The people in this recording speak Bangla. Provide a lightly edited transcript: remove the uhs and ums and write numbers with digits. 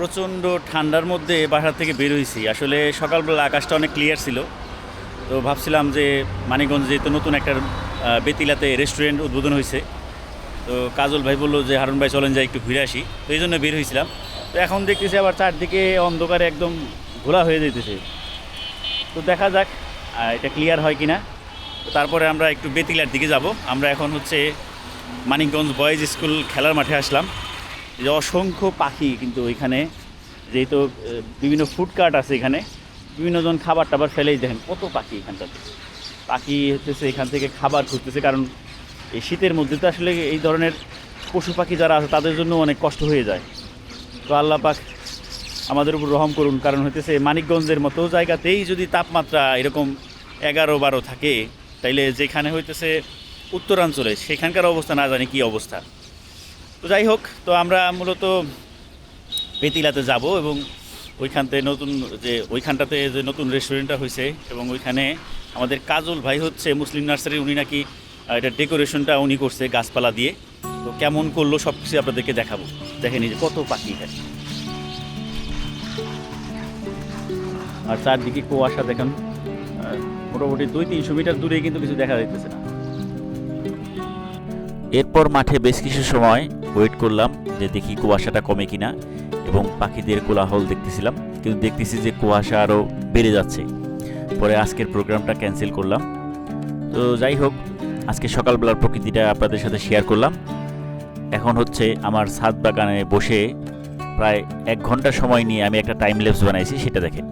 প্রচণ্ড ঠান্ডার মধ্যে বাসা থেকে বের হয়েছি। আসলে সকালবেলা আকাশটা অনেক ক্লিয়ার ছিল, তো ভাবছিলাম যে মানিকগঞ্জ যেহেতু নতুন একটা বেতিলাতে রেস্টুরেন্ট উদ্বোধন হয়েছে, তো কাজল ভাই বললো যে হারুন ভাই চলেন যাই একটু ঘুরে আসি, তো এই জন্য বের হয়েছিলাম। তো এখন দেখতেছি আবার চারদিকে অন্ধকারে একদম ঘোলা হয়ে যেতেছে, তো দেখা যাক এটা ক্লিয়ার হয় কি না। তো তারপরে আমরা একটু বেতিলার দিকে যাব। আমরা এখন হচ্ছে মানিকগঞ্জ বয়েজ স্কুল খেলার মাঠে আসলাম। যে অসংখ্য পাখি কিন্তু এখানে, যেহেতু বিভিন্ন ফুড কার্ট আছে এখানে, বিভিন্নজন খাবার টাবার ফেলেই, দেখেন কত পাখি এখানটাতে। পাখি হচ্ছে এখান থেকে খাবার খুঁজতেছে, কারণ এই শীতের মধ্যে তো আসলে এই ধরনের পশু পাখি যারা আছে তাদের জন্য অনেক কষ্ট হয়ে যায়। তো আল্লাহ পাক আমাদের উপর রহম করুন, কারণ হইতেছে মানিকগঞ্জের মতো জায়গাতেই যদি তাপমাত্রা এরকম 11-12 থাকে, তাইলে যেখানে হইতেছে উত্তরাঞ্চলে সেখানকার অবস্থা না জানি কী অবস্থা। তো যাই হোক, তো আমরা মূলত বেতিলাতে যাব এবং ওইখানটাতে যে নতুন রেস্টুরেন্টটা হয়েছে, এবং ওইখানে আমাদের কাজল ভাই হচ্ছে মুসলিম নার্সারি, উনি নাকি এটা ডেকোরেশনটা উনি করছে গাছপালা দিয়ে। তো কেমন করলো সব কিছু আপনাদেরকে দেখাবো। দেখেনি যে কত পাখি এখানে, আর চারদিকে কুয়াশা দেখেন। মোটামুটি 200-300 মিটার দূরে কিন্তু কিছু দেখা যাইতেছে না। এরপর মাঠে বেশ কিছু সময় ওয়েট করলাম যে দেখি কুয়াশাটা কমে কিনা, এবং পাখিদের কোলাহল দেখতেছিলাম, কিন্তু দেখতেছি যে কুয়াশা আরও বেড়ে যাচ্ছে। পরে আজকের প্রোগ্রামটা ক্যান্সেল করলাম। তো যাই হোক, আজকে সকালবেলার প্রকৃতিটা আপনাদের সাথে শেয়ার করলাম। এখন হচ্ছে আমার ছাদ বাগানে বসে প্রায় 1 ঘন্টা সময় নিয়ে আমি একটা টাইম ল্যাপস বানাইছি, সেটা দেখেন।